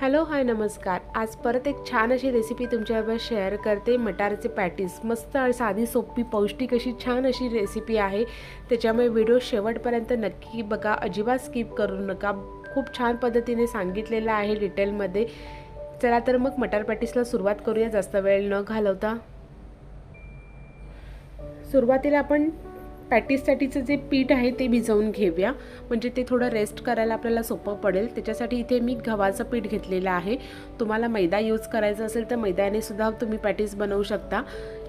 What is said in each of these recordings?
Hello hi नमस्कार। आज परत एक छान अशी रेसिपी तुमच्याबरोबर शेअर करते। मटारचे पॅटीस मस्त आणि साधी सोपी पौष्टिक अशी छान अशी रेसिपी आहे। त्याच्यामुळे व्हिडिओ शेवटपर्यंत नक्की बघा, अजिबात स्किप करू नका। खूप छान पद्धतीने सांगितलेलं आहे डिटेलमध्ये। चला तर मग मटार पॅटीसला सुरुवात करूया जास्त वेळ न घालवता। सुरुवातीला आपण पॅटीससाठीचं जे पीठ आहे ते भिजवून घेऊया, म्हणजे ते थोडं रेस्ट करायला आपल्याला सोपं पडेल। त्याच्यासाठी इथे मी गव्हाचं पीठ घेतलेलं आहे। तुम्हाला मैदा यूज करायचा असेल तर मैद्याने सुद्धा तुम्ही पॅटीस बनवू शकता।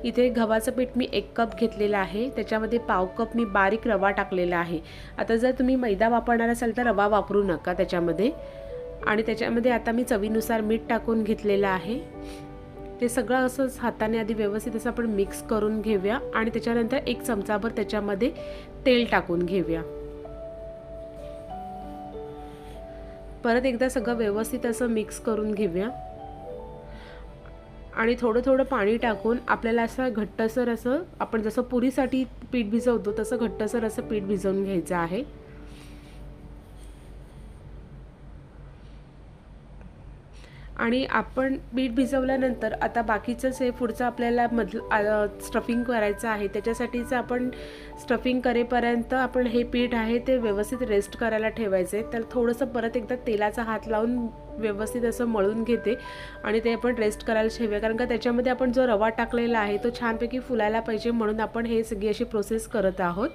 इथे गव्हाचं पीठ मी 1 कप घेतलेलं आहे। त्याच्यामध्ये पाव कप मी बारीक रवा टाकलेला आहे। आता जर तुम्ही मैदा वापरणार असाल तर रवा वापरू नका त्याच्यामध्ये। आणि त्याच्यामध्ये आता मी चवीनुसार मीठ टाकून घेतलेलं आहे। ते सगळं असंच हाताने आधी व्यवस्थित असं आपण मिक्स करून घेऊया आणि त्याच्यानंतर 1 चमचाभर त्याच्यामध्ये तेल टाकून घेऊया। परत एकदा सगळं व्यवस्थित असं मिक्स करून घेऊया आणि थोडं थोडं पाणी टाकून आपल्याला असं घट्टसर असं, आपण जसं पुरीसाठी पीठ भिजवतो तसं घट्टसर असं पीठ भिजवून घ्यायचं आहे। आणि आपण पीठ भिजवल्यानंतर आता बाकीचं जे पुढचं आपल्याला स्टफिंग करायचं आहे, त्याच्यासाठीचं आपण स्टफिंग करेपर्यंत आपण हे पीठ आहे ते व्यवस्थित रेस्ट करायला ठेवायचं आहे। तर थोडंसं परत एकदा तेलाचा हात लावून व्यवस्थित असं मळून घेते आणि ते आपण रेस्ट करायला ठेवूया, कारण का त्याच्यामध्ये आपण जो रवा टाकलेला आहे तो छानपैकी फुलायला पाहिजे, म्हणून आपण हे सगळी अशी प्रोसेस करत आहोत।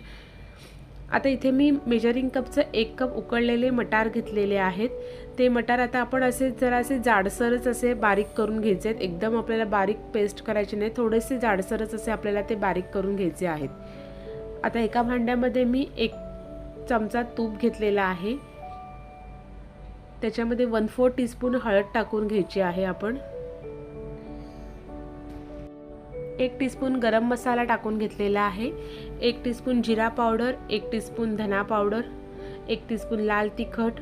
आता इथे मी मेजरिंग कपचं 1 कप उकळलेले मटार घेतलेले आहेत। ते मटार आता आपण असे जरासे जाडसरच असे बारीक करून घ्यायचे आहेत। एकदम आपल्याला बारीक पेस्ट करायची नाही, थोडेसे जाडसरच असे आपल्याला ते बारीक करून घ्यायचे आहेत। आता एका भांड्यामध्ये मी 1 चमचा तूप घेतलेला आहे। त्याच्यामध्ये 1/4 टीस्पून हळद टाकून घ्यायची आहे आपण। 1 टीस्पून गरम मसाला टाकून घेतलेला आहे। 1 टीस्पून जिरा पावडर, 1 टीस्पून धना पावडर, 1 टीस्पून लाल तिखट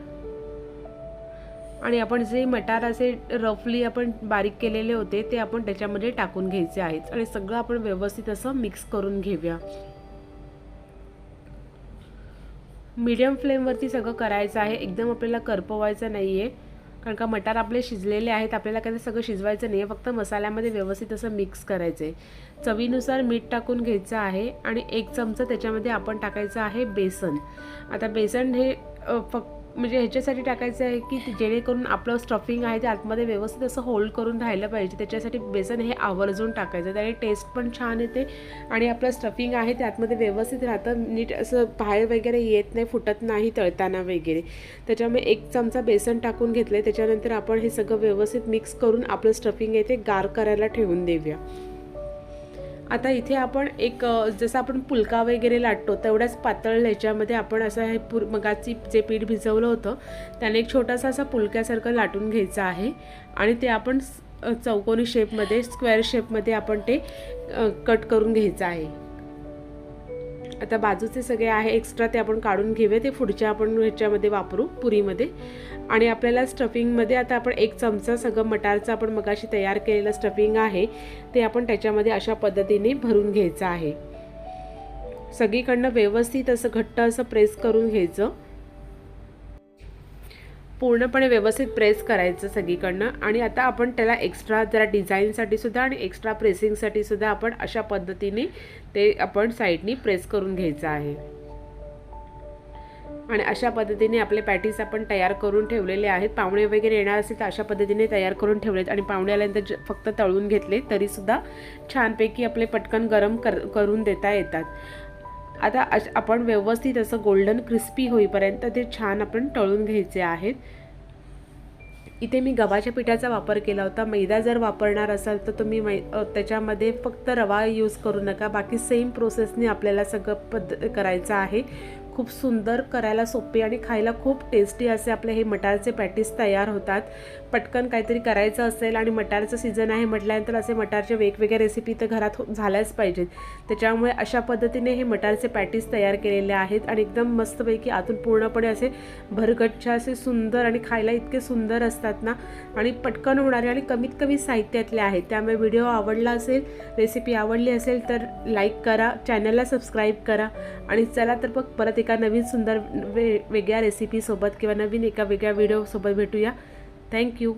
आणि आपण जे मटार असे रफली आपण बारीक केलेले होते ते आपण त्याच्यामध्ये टाकून घ्यायचे आहेत आणि सगळं आपण व्यवस्थित असं मिक्स करून घेऊया। मीडियम फ्लेमवरती सगळं करायचं आहे, एकदम आपल्याला करपवायचं नाहीये, कारण का मटार आपले शिजलेले आहेत। आपल्याला काही सगळं शिजवायचं नाही आहे, फक्त मसाल्यामध्ये व्यवस्थित असं मिक्स करायचं आहे। चवीनुसार मीठ टाकून घ्यायचं आहे आणि 1 चमचा त्याच्यामध्ये आपण टाकायचं आहे बेसन। आता बेसन हे फक्त म्हणजे ह्याच्यासाठी टाकायचं आहे की जेणेकरून आपलं स्टफिंग आहे ते आतमध्ये व्यवस्थित असं होल्ड करून राहिलं पाहिजे। त्याच्यासाठी बेसन हे आवर्जून टाकायचं, त्याने टेस्ट पण छान येते आणि आपलं स्टफिंग आहे ते आतमध्ये व्यवस्थित राहतं, नीट असं बाहेर वगैरे येत नाही, फुटत नाही तळताना वगैरे। त्याच्यामुळे 1 चमचा बेसन टाकून घेतले। त्याच्यानंतर आपण हे सगळं व्यवस्थित मिक्स करून आपलं स्टफिंग आहे ते गार करायला ठेवून देऊया। आता इथे आपण एक जसं आपण पुलका वगैरे लाटतो तेवढ्याच पातळ ह्याच्यामध्ये आपण असं हे मगाची जे पीठ भिजवलं होतं त्याने एक छोटासा असा पुलक्यासारखं लाटून घ्यायचं आहे आणि ते आपण चौकोनी शेपमध्ये, स्क्वेअर शेपमध्ये आपण ते कट करून घ्यायचं आहे। आता बाजूचे सगळे आहे एक्स्ट्रा ते आपण काढून घेऊया, ते पुढच्या आपण ह्याच्यामध्ये वापरू पुरीमध्ये। आणि आपल्याला स्टफिंगमध्ये आता आपण 1 चमचा सगळं मटारचं आपण मगाशी तयार केलेलं स्टफिंग आहे ते आपण त्याच्यामध्ये अशा पद्धतीने भरून घ्यायचं आहे। सगळीकडनं व्यवस्थित असं घट्ट असं प्रेस करून घ्यायचं, पूर्णपणे व्यवस्थित प्रेस करायचं सगळीकडनं। आणि आता आपण त्याला एक्स्ट्रा जरा डिझाईनसाठी सुद्धा आणि एक्स्ट्रा प्रेसिंगसाठी सुद्धा आपण अशा पद्धतीने ते आपण साईडनी प्रेस करून घ्यायचं आहे। आणि अशा पद्धतीने आपले पॅटीस आपण तयार करून ठेवलेले आहेत। पाहुणे वगैरे येणार असेल तर अशा पद्धतीने तयार करून ठेवलेत आणि पाहुणे आल्यानंतर फक्त तळून घेतले तरीसुद्धा छानपैकी आपले पटकन गरम करून देता येतात। आता आपण व्यवस्थित असं गोल्डन क्रिस्पी होईपर्यंत ते छान आपण तळून घ्यायचे आहेत। इथे मी गव्हाच्या पिठाचा वापर केला होता। मैदा जर वापरणार असाल तर तुम्ही त्याच्यामध्ये फक्त रवा यूज करू नका, बाकी सेम प्रोसेसने आपल्याला सगळं करायचं आहे। खूप सुंदर, करायला सोपे आणि खायला खूप टेस्टी असे आपले हे मटारचे पॅटीस तयार होतात। पटकन काहीतरी करायचं असेल आणि मटारचं सीझन आहे म्हटल्यानंतर असे मटारचे वेगवेगळ्या रेसिपी तर घरात झाल्याच पाहिजेत। त्याच्यामुळे अशा पद्धतीने हे मटारचे पॅटीस तयार केलेले आहेत आणि एकदम मस्तपैकी आतून पूर्णपणे असे भरगच्च असे सुंदर आणि खायला इतके सुंदर असतात ना, आणि पटकन होणारे आणि कमीत कमी साहित्यातले आहेत। त्यामुळे व्हिडिओ आवडला असेल, रेसिपी आवडली असेल तर लाईक करा, चॅनलला सबस्क्राईब करा आणि चला तर मग परत एका नवीन सुंदर वेगळ्या रेसिपीसोबत किंवा नवीन एका वेगळ्या व्हिडिओसोबत भेटूया। थँक्यू.